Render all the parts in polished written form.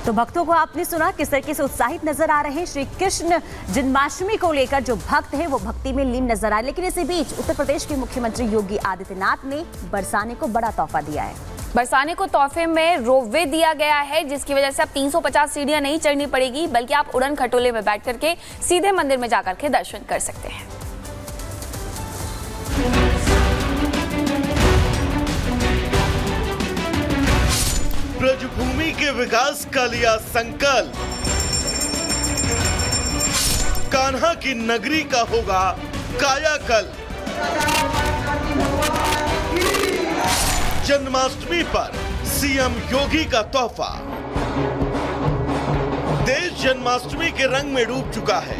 तो भक्तों को आपने सुना किस तरीके से उत्साहित नजर आ रहे हैं। श्री कृष्ण जन्माष्टमी को लेकर जो भक्त हैं वो भक्ति में लीन नजर आए। लेकिन इसी बीच उत्तर प्रदेश के मुख्यमंत्री योगी आदित्यनाथ ने बरसाने को बड़ा तोहफा दिया है। बरसाने को तोहफे में रोपवे दिया गया है, जिसकी वजह से अब 350 सीढ़ियां नहीं चढ़नी पड़ेगी, बल्कि आप उड़न खटोले में बैठ करके सीधे मंदिर में जाकर के दर्शन कर सकते हैं। ब्रजभूमि के विकास का लिया संकल्प, कान्हा की नगरी का होगा कायाकल्प। जन्माष्टमी पर सीएम योगी का तोहफा। देश जन्माष्टमी के रंग में डूब चुका है।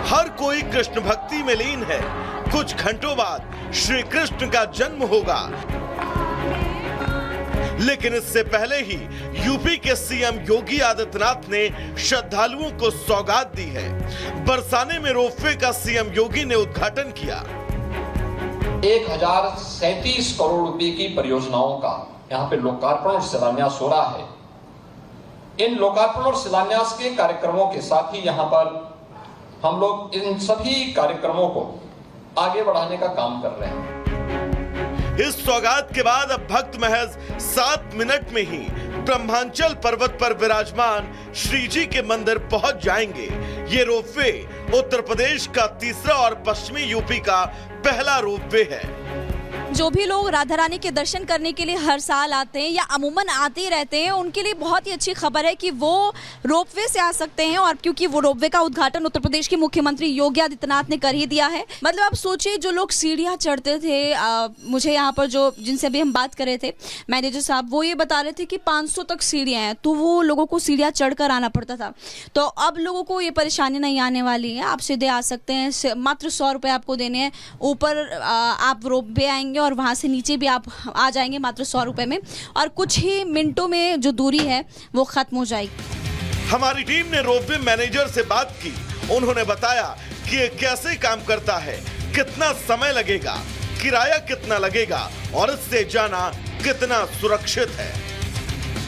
हर कोई कृष्ण भक्ति में लीन है। कुछ घंटों बाद श्री कृष्ण का जन्म होगा, लेकिन इससे पहले ही यूपी के सीएम योगी आदित्यनाथ ने श्रद्धालुओं को सौगात दी है। बरसाने में रोपवे का सीएम योगी ने उद्घाटन किया। 1037 करोड़ रुपए की परियोजनाओं का यहाँ पे लोकार्पण और शिलान्यास हो रहा है। इन लोकार्पण और शिलान्यास के कार्यक्रमों के साथ ही यहाँ पर हम लोग इन सभी कार्यक्रमों को आगे बढ़ाने का काम कर रहे हैं। इस सौगात के बाद अब भक्त महज 7 मिनट में ही ब्रह्मांचल पर्वत पर विराजमान श्री जी के मंदिर पहुंच जाएंगे। ये रोपवे उत्तर प्रदेश का तीसरा और पश्चिमी यूपी का पहला रोपवे है। जो भी लोग राधा रानी के दर्शन करने के लिए हर साल आते हैं या अमूमन आते ही रहते हैं, उनके लिए बहुत ही अच्छी खबर है कि वो रोपवे से आ सकते हैं। और क्योंकि वो रोपवे का उद्घाटन उत्तर प्रदेश के मुख्यमंत्री योगी आदित्यनाथ ने कर ही दिया है। मतलब आप सोचिए, जो लोग सीढ़ियाँ चढ़ते थे, मुझे यहाँ पर जो जिनसे अभी हम बात कर रहे थे मैनेजर साहब, वो ये बता रहे थे कि 500 तक सीढ़ियाँ हैं, तो वो लोगों को सीढ़ियाँ चढ़ कर आना पड़ता था। तो अब लोगों को ये परेशानी नहीं आने वाली है। आप सीधे आ सकते हैं, मात्र 100 रुपये आपको देने हैं। ऊपर आप रोपवे आएंगे और वहाँ से नीचे भी आप आ जाएंगे मात्र 100 रुपये में, और कुछ ही मिनटों में जो दूरी है वो खत्म हो जाएगी। हमारी टीम ने रोपवे मैनेजर से बात की। उन्होंने बताया कि ये कैसे काम करता है, कितना समय लगेगा, किराया कितना लगेगा और इससे जाना कितना सुरक्षित है।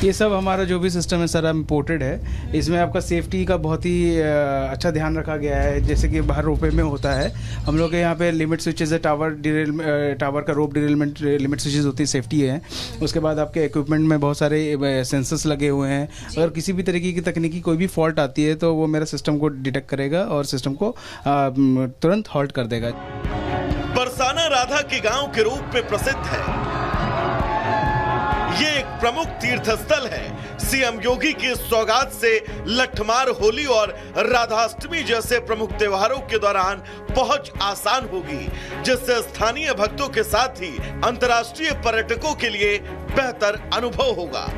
ये सब हमारा जो भी सिस्टम है सर इम्पोर्टेड है। इसमें आपका सेफ्टी का बहुत ही अच्छा ध्यान रखा गया है। जैसे कि बाहर रोपवे में होता है, हम लोग के यहाँ पे लिमिट स्विचेस है, टावर का रोप डिरेलमेंट लिमिट स्विचेस होती है, सेफ्टी है। उसके बाद आपके इक्विपमेंट में बहुत सारे सेंसर्स लगे हुए हैं। अगर किसी भी तरीके की तकनीकी कोई भी फॉल्ट आती है तो वो मेरा सिस्टम को डिटेक्ट करेगा और सिस्टम को तुरंत हॉल्ट कर देगा। बरसाना राधा के गांव के रूप में प्रसिद्ध है। ये एक प्रमुख तीर्थ स्थल है। सीएम योगी की सौगात से लठमार होली और राधाष्टमी जैसे प्रमुख त्योहारों के दौरान पहुंच आसान होगी, जिससे स्थानीय भक्तों के साथ ही अंतर्राष्ट्रीय पर्यटकों के लिए बेहतर अनुभव होगा।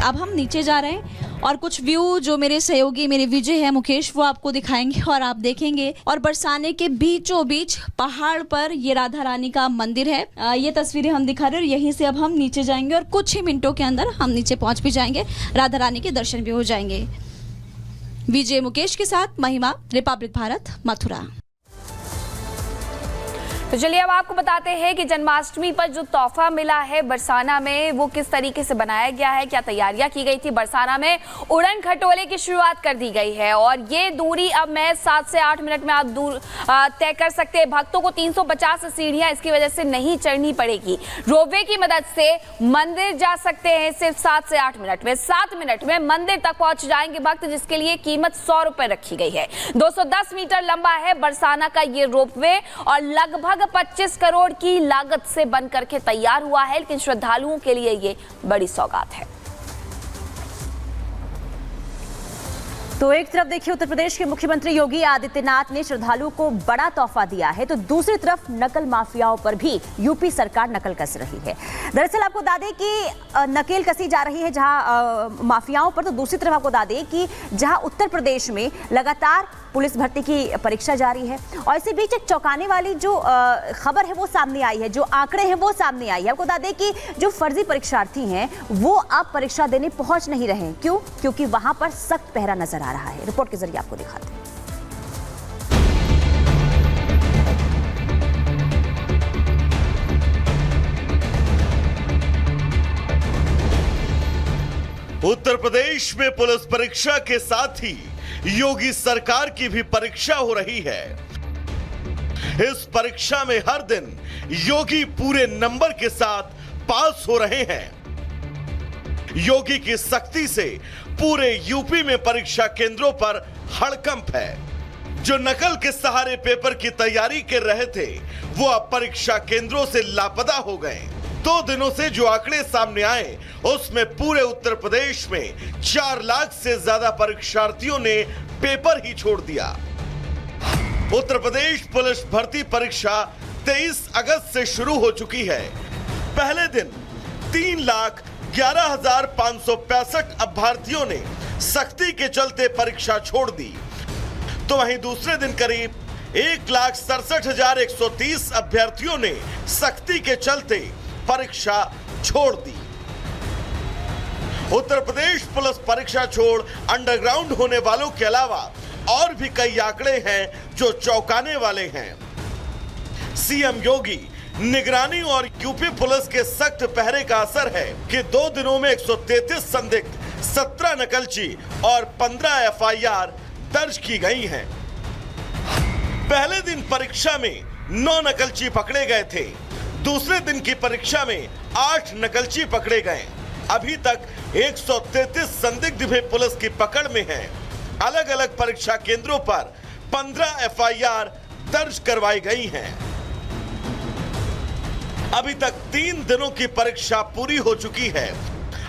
अब हम नीचे जा रहे हैं और कुछ व्यू जो मेरे सहयोगी मेरे विजय है मुकेश, वो आपको दिखाएंगे और आप देखेंगे। और बरसाने के बीचों बीच पहाड़ पर ये राधा रानी का मंदिर है। ये तस्वीरें हम दिखा रहे हैं और यहीं से अब हम नीचे जाएंगे और कुछ ही मिनटों के अंदर हम नीचे पहुंच भी जाएंगे। राधा रानी के दर्शन भी हो जाएंगे। विजय मुकेश के साथ महिमा, रिपब्लिक भारत, मथुरा। तो चलिए अब आपको बताते हैं कि जन्माष्टमी पर जो तोहफा मिला है बरसाना में, वो किस तरीके से बनाया गया है, क्या तैयारियां की गई थी। बरसाना में उड़न खटोले की शुरुआत कर दी गई है और ये दूरी अब मैं 7 से 8 मिनट में आप दूर तय कर सकते हैं। भक्तों को 350 सीढ़ियां इसकी वजह से नहीं चढ़नी पड़ेगी। रोपवे की मदद से मंदिर जा सकते हैं सिर्फ 7 से 8 मिनट में। 7 मिनट में मंदिर तक पहुंच जाएंगे भक्त, जिसके लिए कीमत 100 रुपए रखी गई है। 210 मीटर लंबा है बरसाना का ये रोपवे और लगभग 25 करोड़ की लागत से बन करके तैयार हुआ है। लेकिन श्रद्धालुओं के लिए ये बड़ी सौगात है। तो एक तरफ देखिए उत्तर प्रदेश के मुख्यमंत्री योगी आदित्यनाथ ने श्रद्धालुओं को बड़ा तोहफा दिया है, तो दूसरी तरफ नकल माफियाओं पर भी यूपी सरकार नकल कस रही है। दरअसल आपको बता दें कि नकेल कसी जा रही है जहां माफियाओं पर, तो दूसरी तरफ आपको बता दें कि जहां उत्तर प्रदेश में लगातार पुलिस भर्ती की परीक्षा जारी है और इसी बीच एक चौंकाने वाली जो खबर है वो सामने आई है, जो आंकड़े हैं वो सामने आई है। आपको बता दें कि जो फर्जी परीक्षार्थी हैं वो अब परीक्षा देने पहुंच नहीं रहे हैं। क्यों? क्योंकि वहां पर सख्त पहरा नजर आ रहा है। रिपोर्ट के जरिए आपको दिखाते हैं। उत्तर प्रदेश में पुलिस परीक्षा के साथ ही योगी सरकार की भी परीक्षा हो रही है। इस परीक्षा में हर दिन योगी पूरे नंबर के साथ पास हो रहे हैं। योगी की सख्ती से पूरे यूपी में परीक्षा केंद्रों पर हड़कंप है। जो नकल के सहारे पेपर की तैयारी कर रहे थे वो अब परीक्षा केंद्रों से लापता हो गए। 2 दिनों से जो आंकड़े सामने आए उसमें पूरे उत्तर प्रदेश में 4 लाख से ज्यादा परीक्षार्थियों ने पेपर ही छोड़ दिया। उत्तर प्रदेश पुलिस भर्ती परीक्षा 23 अगस्त से शुरू हो चुकी है। पहले दिन 3,11,565 अभ्यर्थियों ने सख्ती के चलते परीक्षा छोड़ दी, तो वहीं दूसरे दिन करीब 1,67,130 अभ्यर्थियों ने सख्ती के चलते परीक्षा छोड़ दी। उत्तर प्रदेश पुलिस परीक्षा छोड़ अंडरग्राउंड होने वालों के अलावा और भी कई आंकड़े हैं जो चौंकाने वाले हैं। सीएम योगी निगरानी और यूपी पुलिस के सख्त पहरे का असर है कि 2 दिनों में 133 संदिग्ध, 17 नकलची और 15 एफआईआर दर्ज की गई हैं। पहले दिन परीक्षा में 9 नकलची पकड़े गए थे। दूसरे दिन की परीक्षा में 8 नकलची पकड़े गए। अभी तक 133 संदिग्ध भी पुलिस की पकड़ में हैं। अलग अलग परीक्षा केंद्रों पर 15 एफआईआर दर्ज करवाई गई हैं। अभी तक 3 दिनों की परीक्षा पूरी हो चुकी है।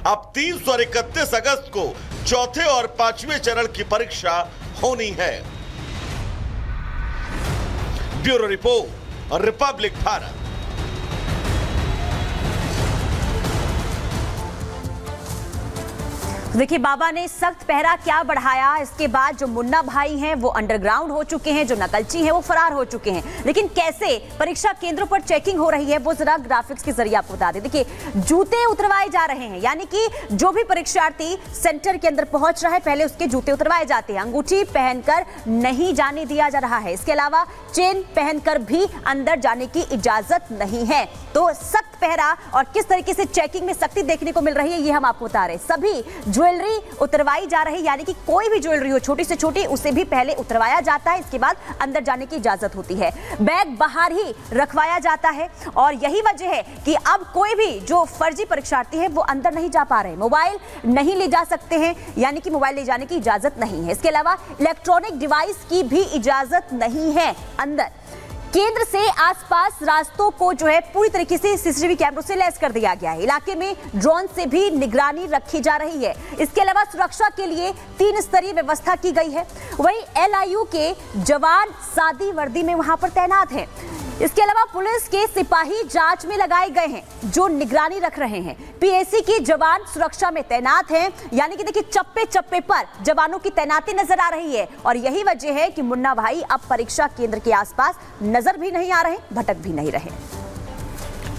अब 30 और 31 अगस्त को चौथे और 5वें चरण की परीक्षा होनी है। Bureau report, Republic Bharat. देखिए, बाबा ने सख्त पहरा क्या बढ़ाया। इसके बाद जो मुन्ना भाई हैं वो अंडरग्राउंड हो चुके हैं, जो नकलची हैं वो फरार हो चुके हैं। लेकिन कैसे परीक्षा केंद्रों पर चेकिंग हो रही है वो जरा ग्राफिक्स के जरिए आपको बता दें। देखिए, जूते उतरवाए जा रहे हैं, यानी कि जो भी परीक्षार्थी सेंटर के अंदर पहुंच रहा है पहले उसके जूते उतरवाए जाते हैं। अंगूठी पहनकर नहीं जाने दिया जा रहा है। इसके अलावा चेन पहनकर भी अंदर जाने की इजाजत नहीं है। तो सख्त पहरा और किस तरीके से चेकिंग में सख्ती देखने को मिल रही है ये हम आपको बता रहे हैं। सभी ज्वेलरी उतरवाई जा रही है, यानी कि कोई भी ज्वेलरी हो छोटी से छोटी उसे भी पहले उतरवाया जाता है। इसके बाद अंदर जाने की इजाजत होती है। बैग बाहर ही रखवाया जाता है और यही वजह है कि अब कोई भी जो फर्जी परीक्षार्थी है वो अंदर नहीं जा पा रहे। मोबाइल नहीं ले जा सकते हैं, यानी कि मोबाइल ले जाने की इजाजत नहीं है। इसके अलावा इलेक्ट्रॉनिक डिवाइस की भी इजाजत नहीं है अंदर। केंद्र से आसपास रास्तों को जो है पूरी तरीके से सीसीटीवी कैमरों से लैस कर दिया गया है। इलाके में ड्रोन से भी निगरानी रखी जा रही है। इसके अलावा सुरक्षा के लिए 3 स्तरीय व्यवस्था की गई है। वहीं एलआईयू के जवान सादी वर्दी में वहां पर तैनात हैं। इसके अलावा पुलिस के सिपाही जांच में लगाए गए हैं जो निगरानी रख रहे हैं। पीएसी के जवान सुरक्षा में तैनात हैं, यानी कि देखिए चप्पे चप्पे पर जवानों की तैनाती नजर आ रही है। और यही वजह है कि मुन्ना भाई अब परीक्षा केंद्र के आसपास नजर भी नहीं आ रहे, भटक भी नहीं रहे।